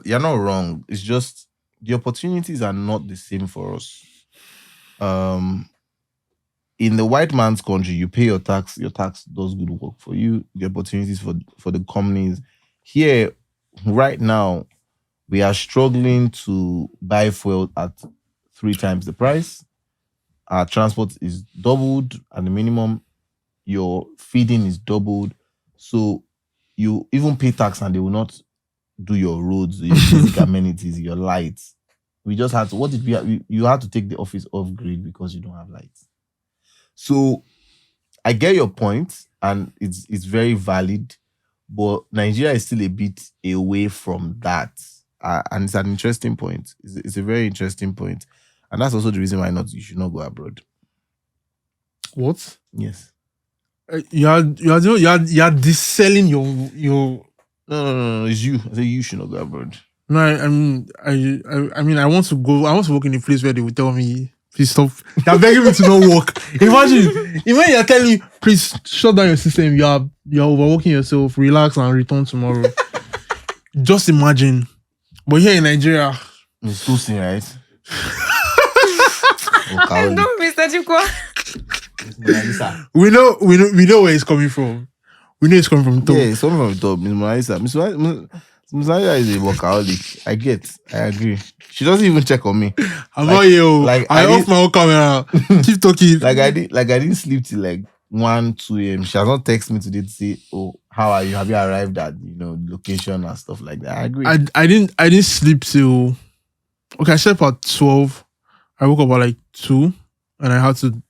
you're not wrong. It's just the opportunities are not the same for us. In the white man's country, you pay your tax does good work for you. The opportunities for the companies. Here, right now, we are struggling to buy fuel at 3 times the price. Our transport is doubled at the minimum. Your feeding is doubled. So you even pay tax and they will not do your roads, your basic amenities, your lights. We just had to, what did we have? You had to take the office off grid because you don't have lights. So I get your point and it's very valid, but Nigeria is still a bit away from that. And it's an interesting point. It's a very interesting point. And that's also the reason why you should not go abroad. What? Yes. You are disselling your. No. It's you. I say you should not go abroad. No, I mean, I want to go. I want to work in a place where they will tell me, please stop. They're begging me to not work. Imagine you're telling me, please shut down your system. You're overworking yourself. Relax and return tomorrow. Just imagine. But here in Nigeria, it's too soon, right? I know, Mr. Chukwu. we know where it's coming from. We know it's coming from top. Yeah, it's coming from the top. Miss Marisa. Miss Marisa is a workaholic. I agree. She doesn't even check on me. I'm not here. I off my own camera. Keep talking. I didn't sleep till like 1, 2 a.m. She has not texted me today to say, "Oh, how are you? Have you arrived at location and stuff like that?" I agree. I didn't sleep till. Okay, I slept at 12. I woke up at like 2, and I had to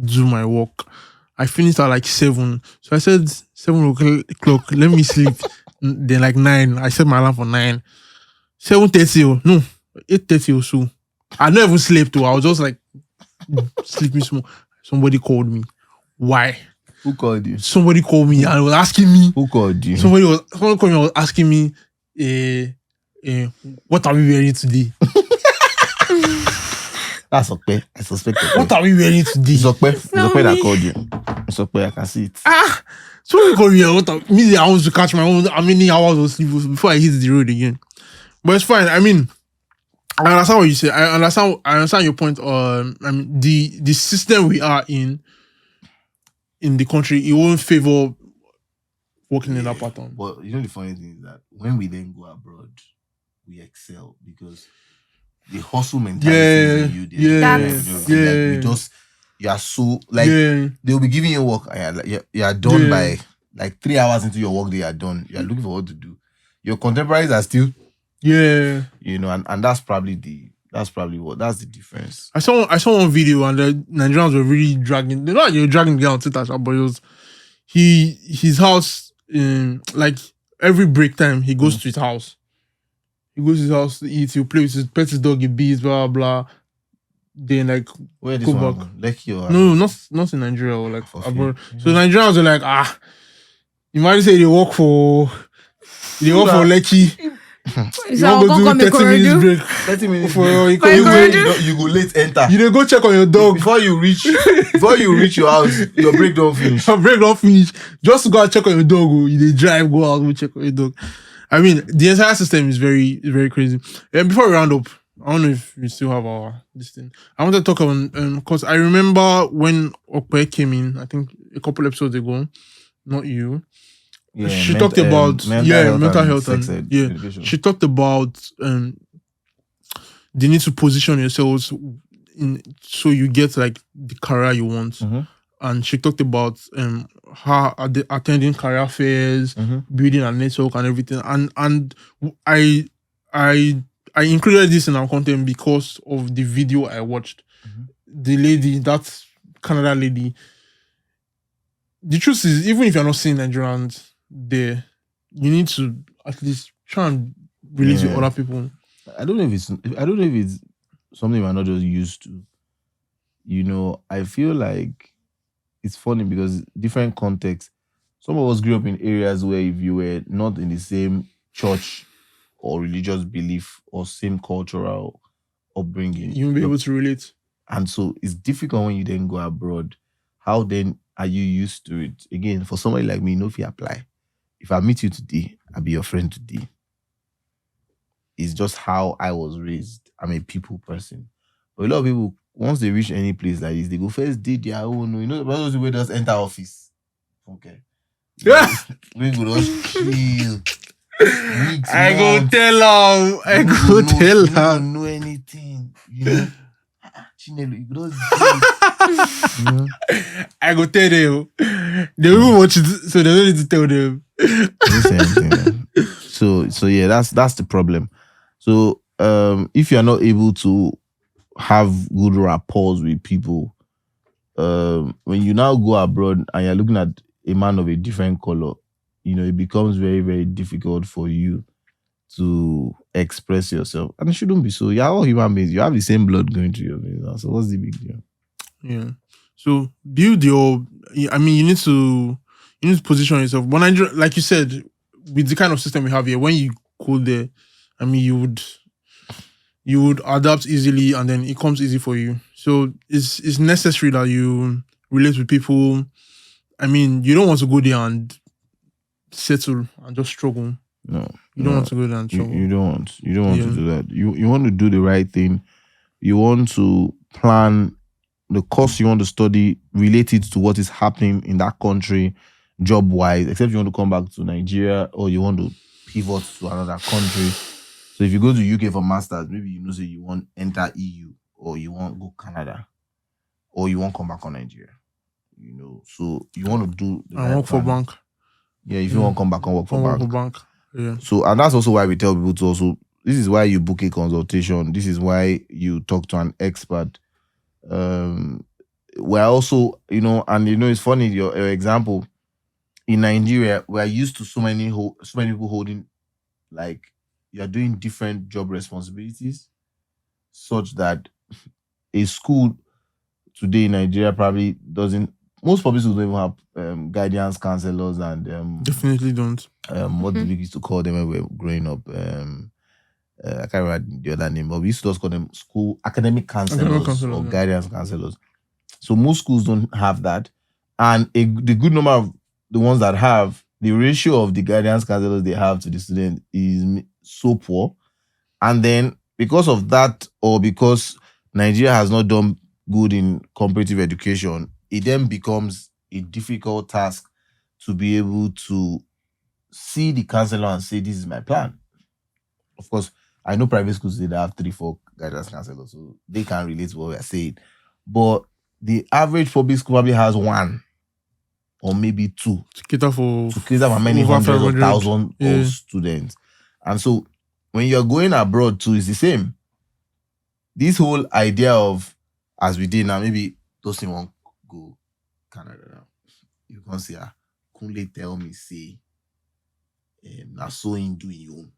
do my work. I finished at like 7. So I said 7 o'clock, let me sleep. Then like 9, I set my alarm for 9. 7:30, no, 8:30 or so. I never even slept too. I was just like sleeping small. Somebody called me. Why? Who called you? Somebody called me and was asking me. Who called you? Someone called me and was asking me, what are we wearing today? That's okay. I suspect it. What are we wearing today? It's okay that called you. It's okay, I can see it. Somebody called me. I want to catch my own. How many hours of sleep before I hit the road again? But it's fine. I mean, I understand what you say. I understand your point. I mean, the system we are in the country, it won't favor working in that pattern. But the funny thing is that when we then go abroad, we excel because the hustle mentality is in you. You are so like they'll be giving you work and you are done by like 3 hours into your work day. You are done. You are looking for what to do. Your contemporaries are still and that's probably the difference. I saw one video and the Nigerians were really dragging. They're not dragging the guy on Twitter, but it was his house. Like every break time, he goes to his house. He goes to his house to eat. He'll play with his pet, his dog, his bees, blah blah. Then like where this go one back. Lekki or No, not in Nigeria or like abroad. Mm-hmm. So Nigerians are like you might say they work for Lekki. So I'll go 30 minutes break. 30 minutes For break. You go late enter. You dey go check on your dog before you reach your house. Your break don't finish. Your break don't finish. Just to go and check on your dog. You dey drive, go out, go check on your dog. I mean, the entire system is very, very crazy. And before we round up, I don't know if we still have this thing. I want to talk on because I remember when Okpe came in, I think a couple episodes ago, not you. Yeah, she talked about mental health and education. She talked about the need to position yourselves so you get like the career you want. Mm-hmm. And she talked about how attending career fairs, building a network and everything. And I included this in our content because of the video I watched. The lady, that Canada lady, the truth is, even if you're not seeing Nigerians there, you need to at least try and relate with Yeah. other people. I don't know if it's something we're not just used to. You know, I feel like it's funny because different contexts. Some of us grew up in areas where if you were not in the same church or religious belief or same cultural upbringing, You won't be able to relate. and so it's difficult when you then go abroad. How then are you used to it? Again, for somebody like me, no if you apply. If I meet you today, I'll be your friend today. It's just how I was raised. I'm a people person. But a lot of people, once they reach any place like this, they go first did their own. You know, those people just enter office. Okay. We go just chill. I go tell him. I go tell You him. don't know anything. You know? Chinelo, you go just you know? I go tell them. They will watch it, so they don't need to tell them. So yeah, that's the problem. So if you're not able to have good rapport with people, when you now go abroad and you're looking at a man of a different color, you know, it becomes very, very difficult for you to express yourself. And it shouldn't be so. You're all human beings. You have the same blood going through your veins. So what's the big deal? Yeah. So build your. I mean, you need to position yourself. But Nigeria, like you said, with the kind of system we have here, when you go there, I mean, you would adapt easily, and then it comes easy for you. So it's necessary that you relate with people. I mean, you don't want to go there and settle and just struggle. No. You don't want to go there and struggle. You don't want to do that. You want to do the right thing. You want to plan the course you want to study related to what is happening in that country, job-wise, except you want to come back to Nigeria or you want to pivot to another country. So if you go to UK for masters, maybe you know say you want enter EU or you want go Canada or you want come back on Nigeria. You know, so you want to do the right work for plan. bank. Yeah, if you want to come back and work for bank. Yeah. So, and that's also why we tell people to also, this is why you book a consultation. This is why you talk to an expert. We're also, you know, and you know, it's funny, your example, in Nigeria, we're used to so many people holding, like, you're doing different job responsibilities, such that a school today in Nigeria probably doesn't, most public schools don't even have guidance counselors and definitely don't. What did we used to call them when we were growing up? I can't remember the other name, but we used to just call them school academic counselors or guidance counselors. So most schools don't have that, and the good number of the ones that have, the ratio of the guidance counselors they have to the student is so poor. And then because of that, or because Nigeria has not done good in comparative education, it then becomes a difficult task to be able to see the counselor and say, this is my plan. Of course, I know private schools, they have 3-4 guidance counselors, so they can relate to what we're saying. But the average public school probably has 1 or maybe 2 to cater for many hundreds of thousands of students. And so when you're going abroad too, it's the same. This whole idea of, as we did now, maybe those who won't go Canada now, you can say, Kunle tell me, say, na so in do your own.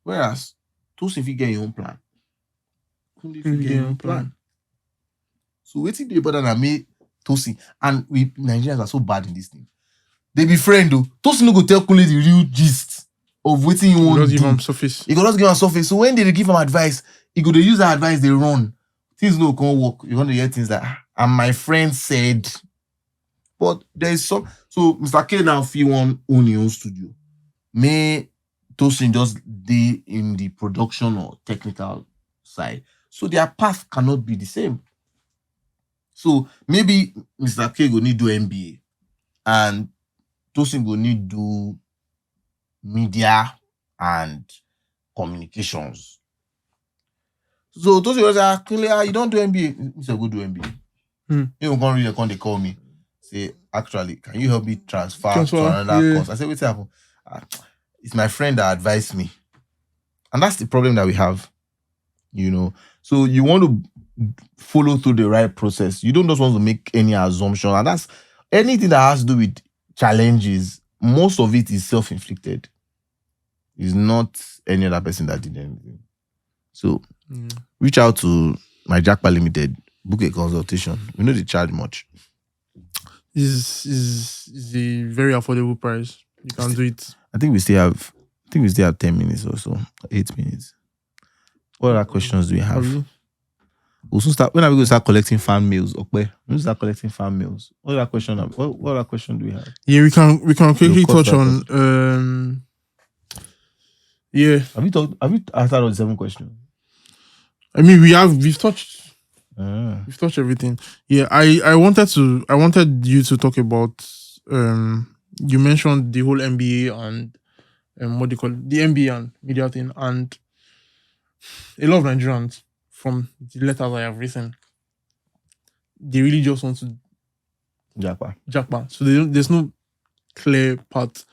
Whereas, those if you get your own plan, Kunle if you get your own plan. So waiting to better than me, Tosi. And we Nigerians are so bad in this thing. They be friend though. Tosi no go tell Kunle the real gist of waiting you want to do. He go just give him surface. So when they give him advice, he go to use that advice, they run. Things no can't work. You're going to hear things like, and my friend said. But there is some. So Mr. K now feel one own your own studio. May Tosin just be in the production or technical side. So their path cannot be the same. So maybe Mr. K go need do MBA and Tosin go need do media and communications. So Tosin was like, you don't do MBA. He said, go do MBA. You can't read, they call me. Say, actually, can you help me transfer to another course? I said, what's happened? It's my friend that advised me. And that's the problem that we have. You know, so you want to follow through the right process. You don't just want to make any assumption. And that's anything that has to do with challenges, most of it is self-inflicted. It's not any other person that did anything. So reach out to my Japa Limited, book a consultation. We know they charge much. Is a very affordable price. You can do it. I think we still have 10 minutes or so, 8 minutes. What other questions do we have? We'll soon start. When are we going to start collecting fan mails? Okay, we'll start collecting fan mails. What other question? What other question do we have? Yeah, we can quickly touch on. Yeah. Have you answered all the 7 questions? I mean, we've touched everything. Yeah, I wanted you to talk about. You mentioned the whole MBA and what do you call it? The MBA and media thing, and a lot of Nigerians from the letters I have written, they really just want to Japa. So there's no clear path,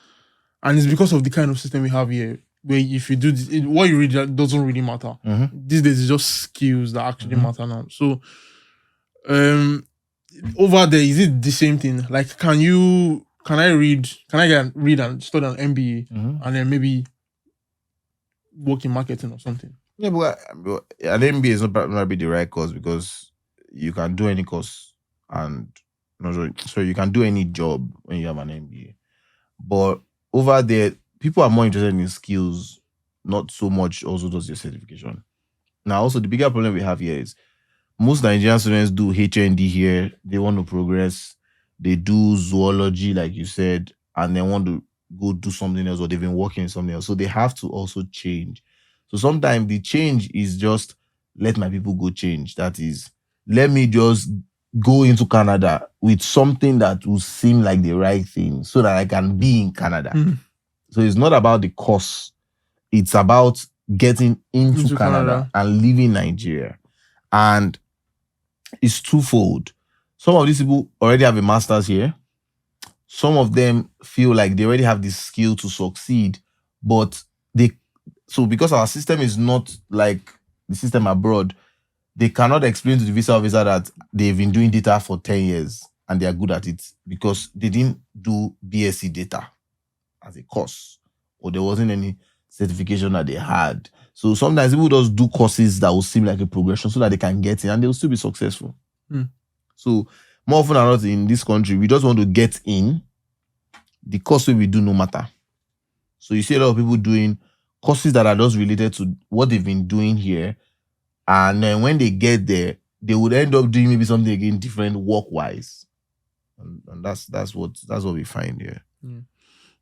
and it's because of the kind of system we have here, where if you do this, what you read that doesn't really matter. These days, it's just skills that actually matter now. So, over there, is it the same thing? Like, can I read and study an MBA and then maybe work in marketing or something? Yeah, but an MBA is not be the right course, because you can do any course so you can do any job when you have an MBA. But over there, people are more interested in skills, not so much also does your certification. Now, also the bigger problem we have here is most Nigerian students do HND here. They want to progress. They do zoology, like you said, and they want to go do something else, or they've been working in something else. So they have to also change. So sometimes the change is just let my people go change. That is, let me just go into Canada with something that will seem like the right thing so that I can be in Canada. So it's not about the course. It's about getting into Canada and leaving Nigeria. And it's twofold. Some of these people already have a master's here. Some of them feel like they already have the skill to succeed, but because our system is not like the system abroad, they cannot explain to the visa officer that they've been doing data for 10 years and they are good at it, because they didn't do BSc data as a course, or there wasn't any certification that they had. So sometimes people just do courses that will seem like a progression so that they can get in and they'll still be successful. So more often than not in this country, we just want to get in. The course we do no matter. So you see a lot of people doing courses that are just related to what they've been doing here. And then when they get there, they would end up doing maybe something again different work-wise. And that's what we find here.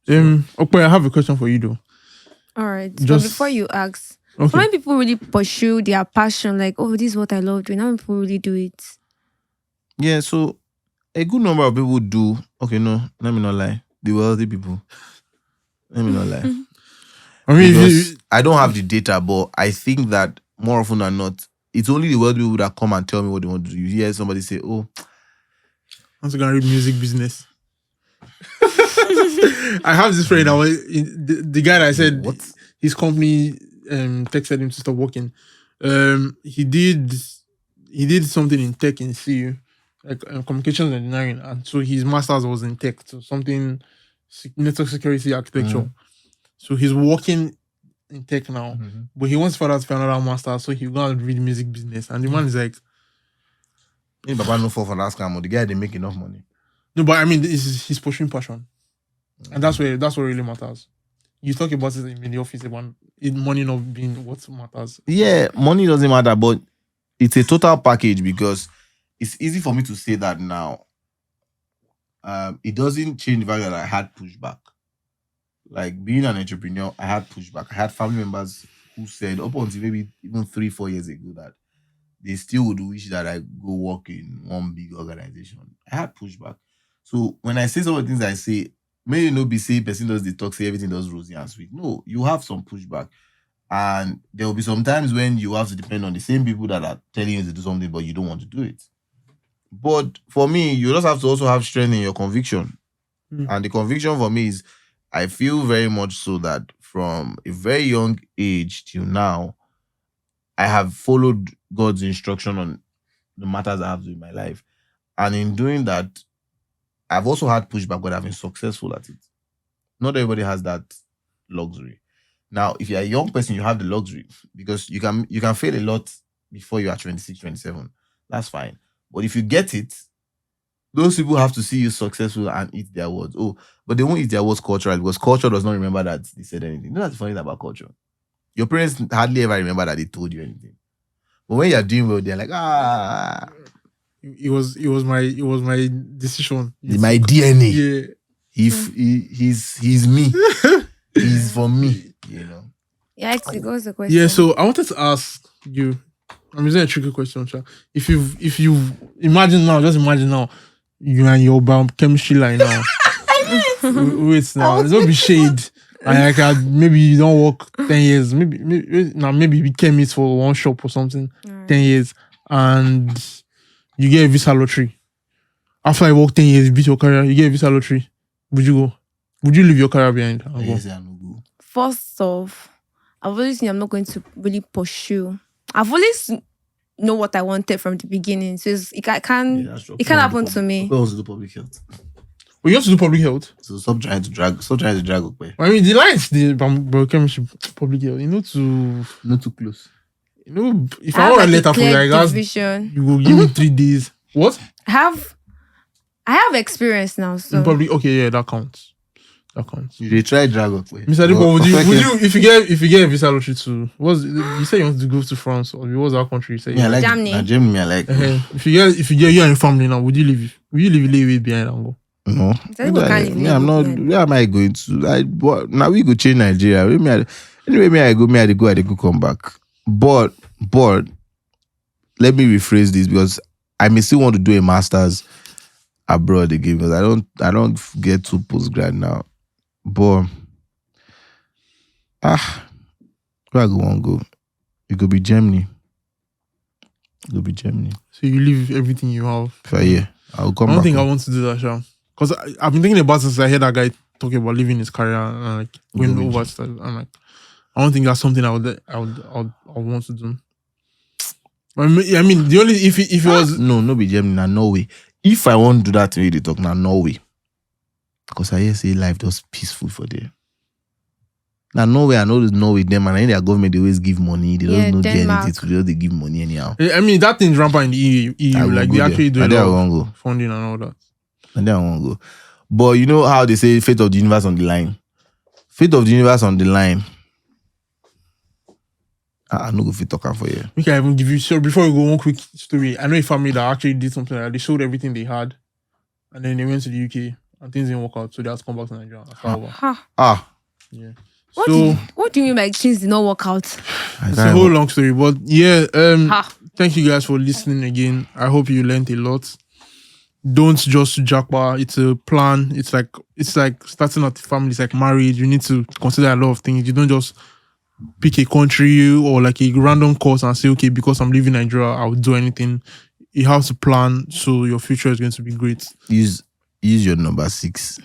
Okay, I have a question for you though. All right. But before you ask, so when people really pursue their passion, like, oh, this is what I love doing, how many people really do it? Yeah, so a good number of people do. Okay, no, let me not lie. The wealthy people. Let me not lie. I mean, I don't have the data, but I think that more often than not, it's only the wealthy people that come and tell me what they want to do. You hear somebody say, oh, I'm going to read music business. I have this friend, the guy that I said what? His company texted him to stop working. He did something in tech in CU, like communications engineering, and so his master's was in tech, so something network security architecture. So he's working in tech now, but he wants further to another master, so he's going to read music business. And the man is like, Baba no fall for that scam. The guy they make enough money. No, but I mean, he's pursuing passion, and that's what really matters. You talk about it in the office about money not being what matters. Yeah, money doesn't matter, but it's a total package, because it's easy for me to say that now. It doesn't change the fact that I had pushback. Like being an entrepreneur, I had pushback. I had family members who said up until maybe even 3-4 years ago that they still would wish that I go work in one big organization. I had pushback. So when I say some of the things I say, may you not be saying person does the talk, say everything does rosy and sweet. No, you have some pushback. And there will be some times when you have to depend on the same people that are telling you to do something, but you don't want to do it. But for me, you just have to also have strength in your conviction. And the conviction for me is, I feel very much so that from a very young age till now, I have followed God's instruction on the matters I have to do in my life. And in doing that, I've also had pushback, but I've been successful at it. Not everybody has that luxury. Now, if you're a young person, you have the luxury because you can fail a lot before you are 26, 27. That's fine. But if you get it, those people have to see you successful and eat their words. Oh, but they won't eat their words culturally because culture does not remember that they said anything. You know that's the funny thing about culture. Your parents hardly ever remember that they told you anything. But when you're doing well, they're like, It was my decision. my DNA. Yeah. He's me. He's for me. You know. Yeah, actually, what's the question? Yeah, so I wanted to ask you. I'm using a tricky question, Sha. If you imagine now, just imagine now, you and your biochemistry line now. Wait now, there's no be shade. And maybe you don't work 10 years. Maybe you be chemist for one shop or something. 10 years, and you get a visa lottery. After I work 10 years, you beat your career, you get a visa lottery. Would you go? Would you leave your career behind? And go? Yes, I know. First off, I've always seen I'm not going to really pursue. I've always know what I wanted from the beginning. So it can't happen to me. Who else do public health? Well, you have to do public health. So stop trying to drag away. I mean, the lines, the biochemistry, public health, Not too close. If I want a letter for you, I guess division. you go give me 3 days. What? I have experience now, so In public, okay, yeah, that counts. They try drag away. Mr. Adipo, would you if you get a visa lottery to you say you want to go to France or what was that country you say? Yeah, I like Germany. Germany, I like. If you get you and your family now, would you leave it behind and go? No. I'm not. Where am I going to? Now we go change Nigeria. Anyway, I go come back. But let me rephrase this because I may still want to do a master's abroad again because I don't get to postgrad now. But where I go? It could be Germany. So you leave everything you have. I'll come back. I don't think I want to do that, Sha. Because I've been thinking about it since I heard that guy talking about leaving his career and like going over stuff. I'm like, I don't think that's something I would want to do. I mean, the only if it was no be Germany, na Norway. If I want to do that, they talk na Norway. Because I hear say life just peaceful for there. Now Norway, I know Norway them, and I think their government they always give money. They don't know anything to do. They give money anyhow. I mean, that thing's rampant in the EU. Like they actually do a lot of funding and all that. And then I won't go. But you know how they say fate of the universe on the line. Fate of the universe on the line. I'm not going to talk for you. We can even give you. So before we go, one quick story. I know a family that actually did something like that. They sold everything they had, and then they went to the UK, and things didn't work out, so they had to come back to Nigeria. Yeah. What do you mean by things did not work out? It's a whole long story, but yeah. Thank you guys for listening again. I hope you learned a lot. Don't just Japa. It's a plan. It's like starting a family. It's like marriage. You need to consider a lot of things. You don't just pick a country or like a random course and say, okay, because I'm leaving Nigeria, I'll do anything. You have to plan so your future is going to be great. Use your number 6.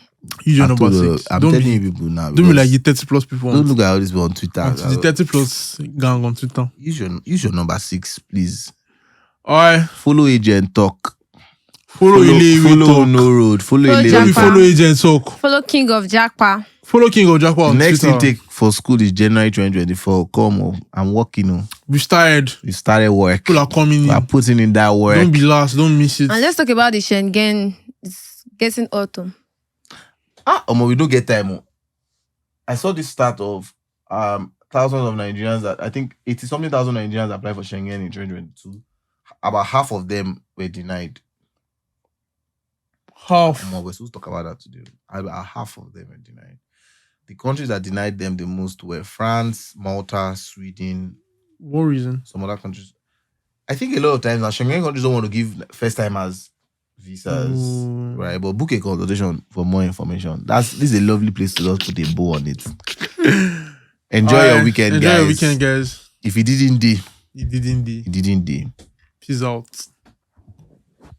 Use your number 6. I'm telling you people now. Don't be like the 30 plus people. Don't look at all this people on Twitter. The 30 plus gang on Twitter. Use your number 6, please. Alright. Follow agent talk. Follow no road. Follow agent talk. Follow King of Japa. Follow King of Japa on Next Twitter. intake for school is January 2024. Come on. I'm working. We started work. People are coming in. We are putting in that work. Don't be last. Don't miss it. And let's talk about the Schengen. It's getting autumn. We don't get time. I saw this stat of thousands of Nigerians that I think 80-something thousand Nigerians applied for Schengen in 2022. About half of them were denied. Half. We're supposed to talk about that today. About half of them were denied. The countries that denied them the most were France, Malta, Sweden. What reason? Some other countries. I think a lot of times now Schengen countries don't want to give first-timers visas, right? But book a consultation for more information. This is a lovely place to just put a bow on it. Enjoy your weekend, guys. Enjoy your weekend, guys. If you didn't, you didn't. You didn't. Peace out.